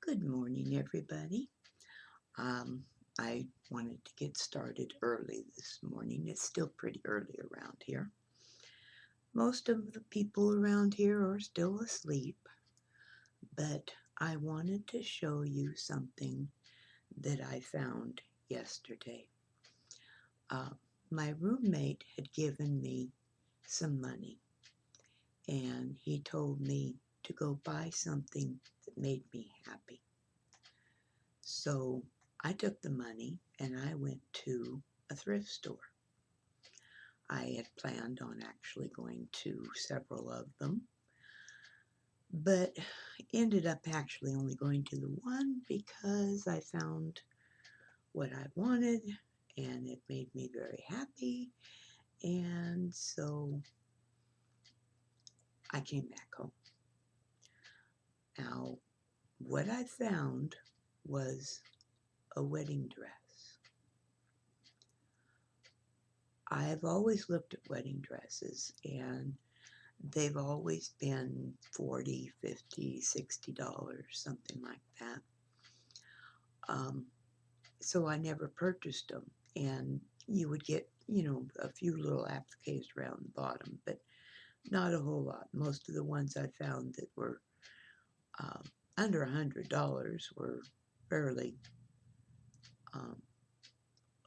Good morning, everybody. Um, I wanted to get started early this morning. It's still pretty early around here. Most of the people around here are still asleep, but I wanted to show you something that I found yesterday. Uh, my roommate had given me some money, and he told me to go buy something that made me happy. So I took the money and I went to a thrift store. I had planned on actually going to several of them, but ended up actually only going to the one because I found what I wanted and it made me very happy. And so I came back home. Now, what I found was a wedding dress. I've always looked at wedding dresses, and they've always been $40, $50, $60, something like that. Um, so I never purchased them. And you would get, a few little appliques around the bottom, but not a whole lot. Most of the ones I found that were um, under $100 were fairly um,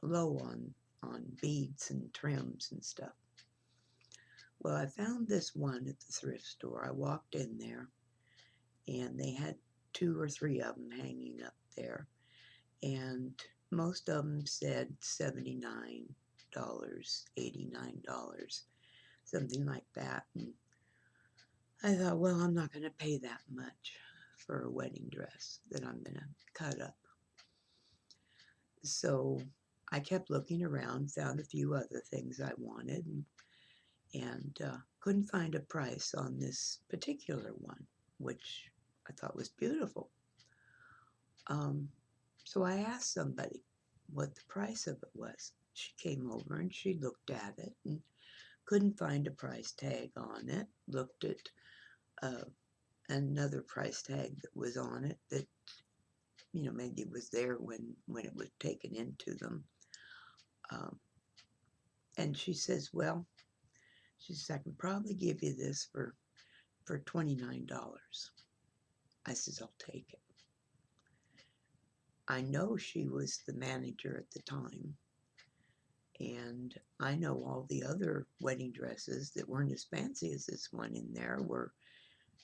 low on beads and trims and stuff. Well, I found this one at the thrift store. I walked in there, and they had two or three of them hanging up there, and most of them said $79, $89, something like that. And I thought, well, I'm not going to pay that much for a wedding dress that I'm going to cut up. So I kept looking around, found a few other things I wanted, and couldn't find a price on this particular one, which I thought was beautiful. So I asked somebody what the price of it was. She came over and she looked at it and couldn't find a price tag on it. Looked at another price tag that was on it that, maybe it was there when it was taken into them. And she says, well, she says, I can probably give you this for $29. I says, I'll take it. I know she was the manager at the time, and I know all the other wedding dresses that weren't as fancy as this one in there were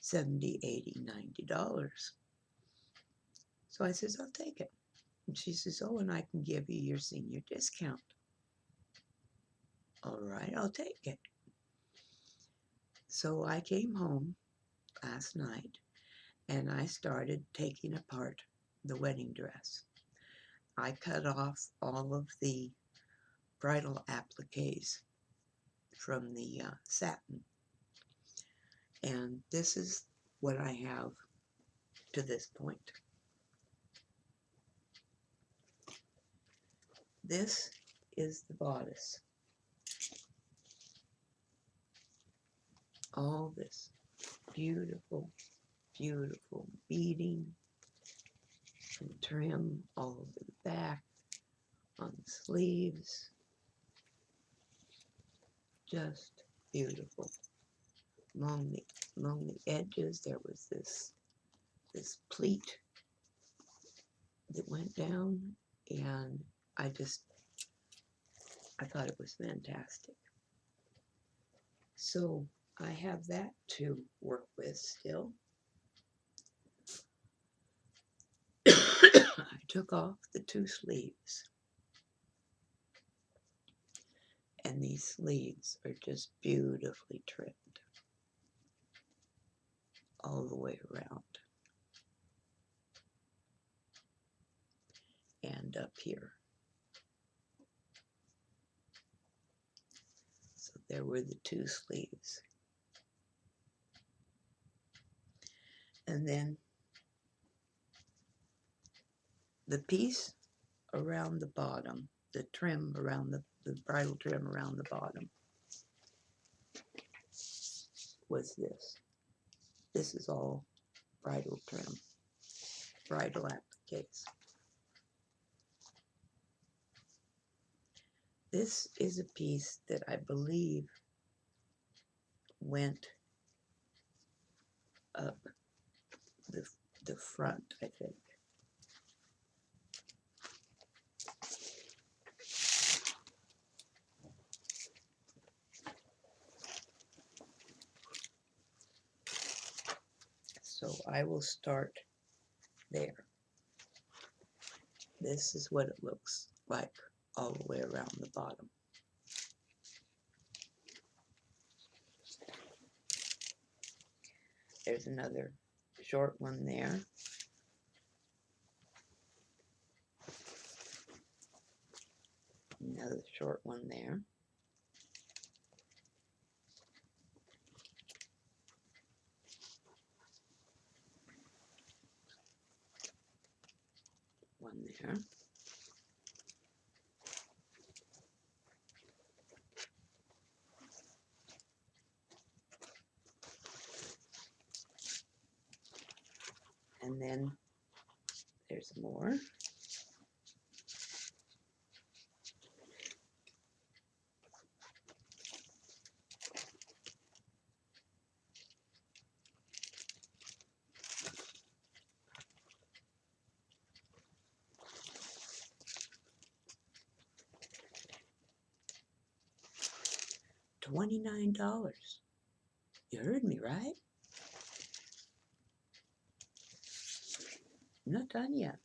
$70, $80, $90. So I says, I'll take it. And she says, oh, and I can give you your senior discount. All right, I'll take it. So I came home last night and I started taking apart the wedding dress. I cut off all of the bridal appliques from the satin. And this is what I have to this point. This is the bodice. All this beautiful, beautiful beading and trim all over the back, on the sleeves. Just beautiful. Along the edges, there was this pleat that went down, and I thought it was fantastic. So I have that to work with still. I took off the two sleeves, and these sleeves are just beautifully trimmed all the way around and up here. So there were the two sleeves. And then the piece around the bottom, the trim around the bridal trim around the bottom, was this. This is all bridal trim bridal appliques. This is a piece that I believe went up the front, I think. So I will start there. This is what it looks like all the way around the bottom. There's another short one there. Another short one there. One there. And then there's more. $29. You heard me, right? I'm not done yet.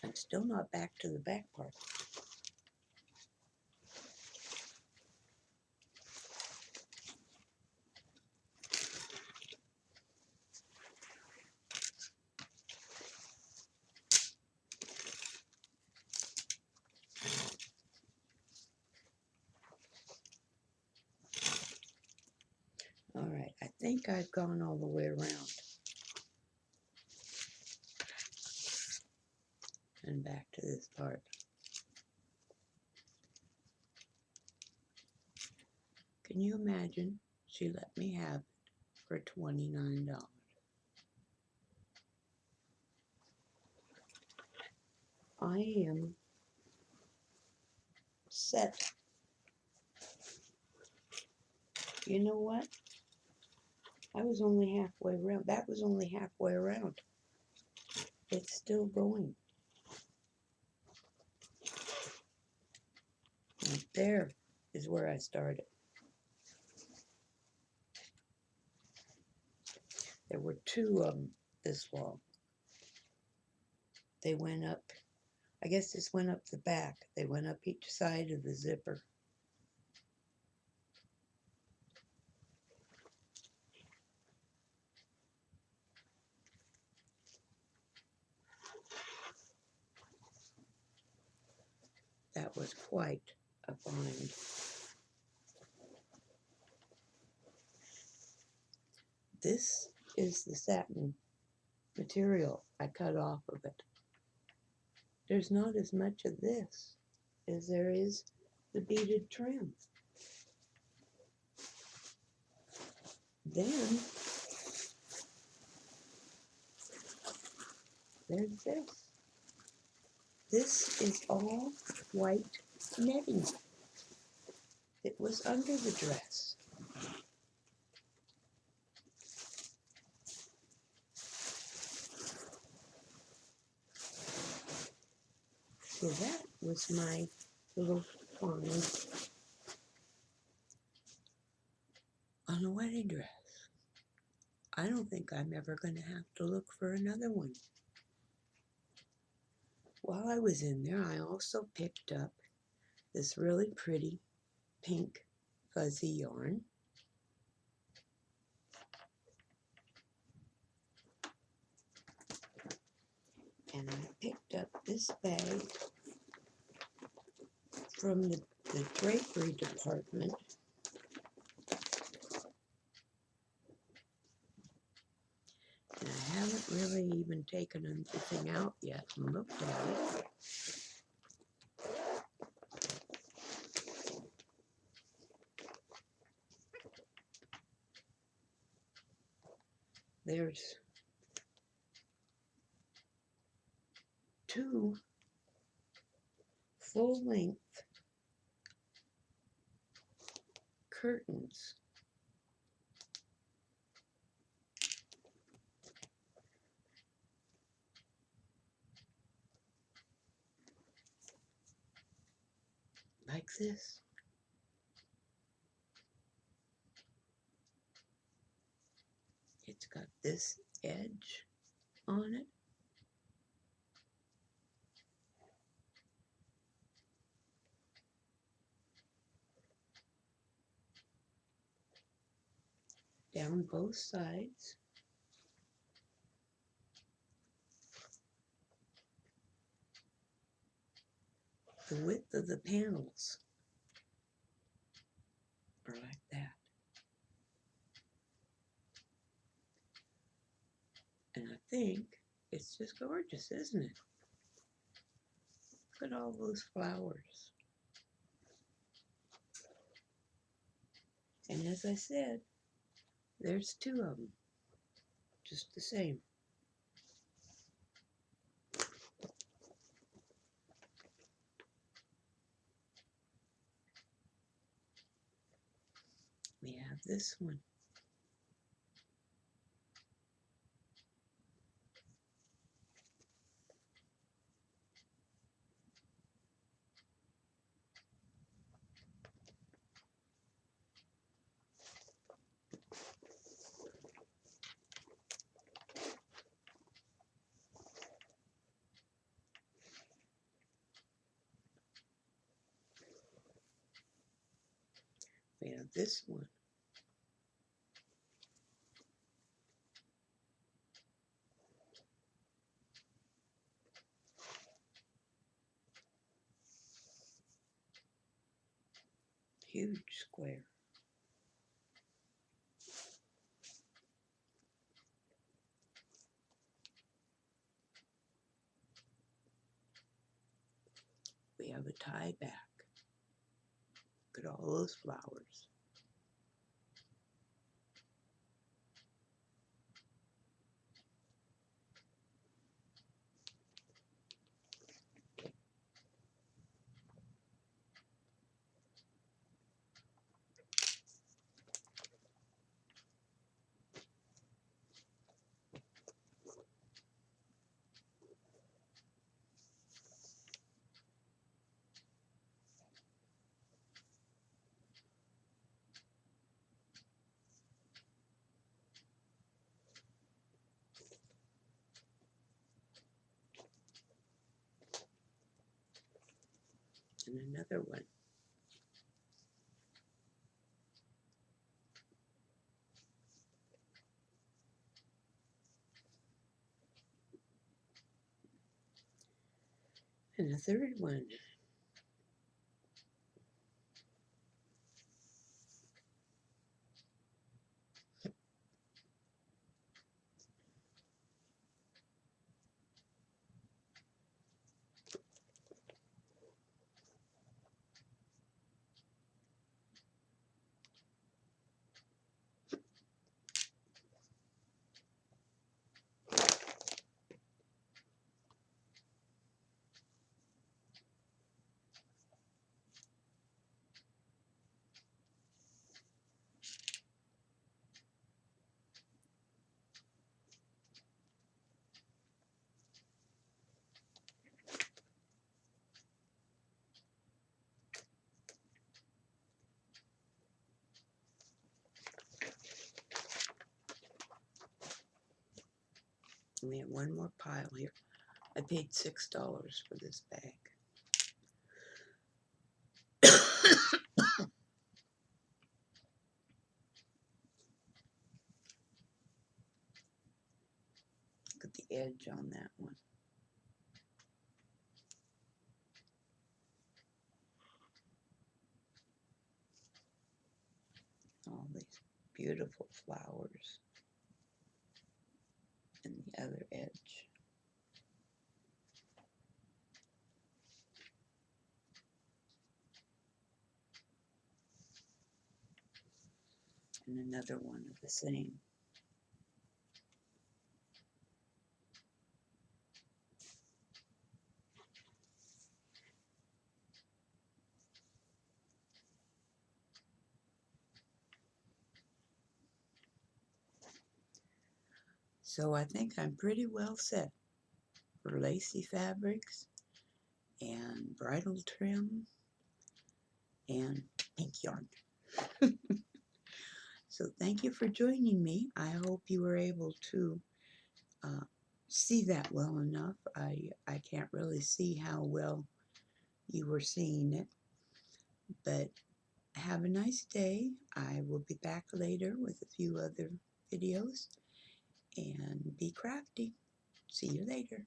I'm still not back to the back part. All right, I think I've gone all the way around and back to this part. Can you imagine? She let me have it for $29. I am set. You know what? I was only halfway around. That was only halfway around. It's still going. And there is where I started. There were two of them this long. They went up, I guess this went up the back. They went up each side of the zipper. That was quite a find. This is the satin material I cut off of it. There's not as much of this as there is the beaded trim. Then there's this. This is all white netting. It was under the dress. So that was my little find on a wedding dress. I don't think I'm ever going to have to look for another one. While I was in there, I also picked up this really pretty pink fuzzy yarn. And I picked up this bag from the drapery department. And I haven't really even taken anything out yet and looked at it. There's two full-length curtains. Like this. It's got this edge on it. Down both sides. The width of the panels are like that. And I think it's just gorgeous, isn't it? Look at all those flowers. And as I said, there's two of them, just the same. We have this one. We have this one. Huge square. We have a tie back. Look at all those flowers. And another one. And a third one. And we have one more pile here. I paid $6 for this bag. the edge on that one. All these beautiful flowers in the other edge. And another one of the same. So I think I'm pretty well set for lacy fabrics and bridal trim and pink yarn. So thank you for joining me. I hope you were able to uh, see that well enough. I can't really see how well you were seeing it, but have a nice day. I will be back later with a few other videos, and be crafty. See you later.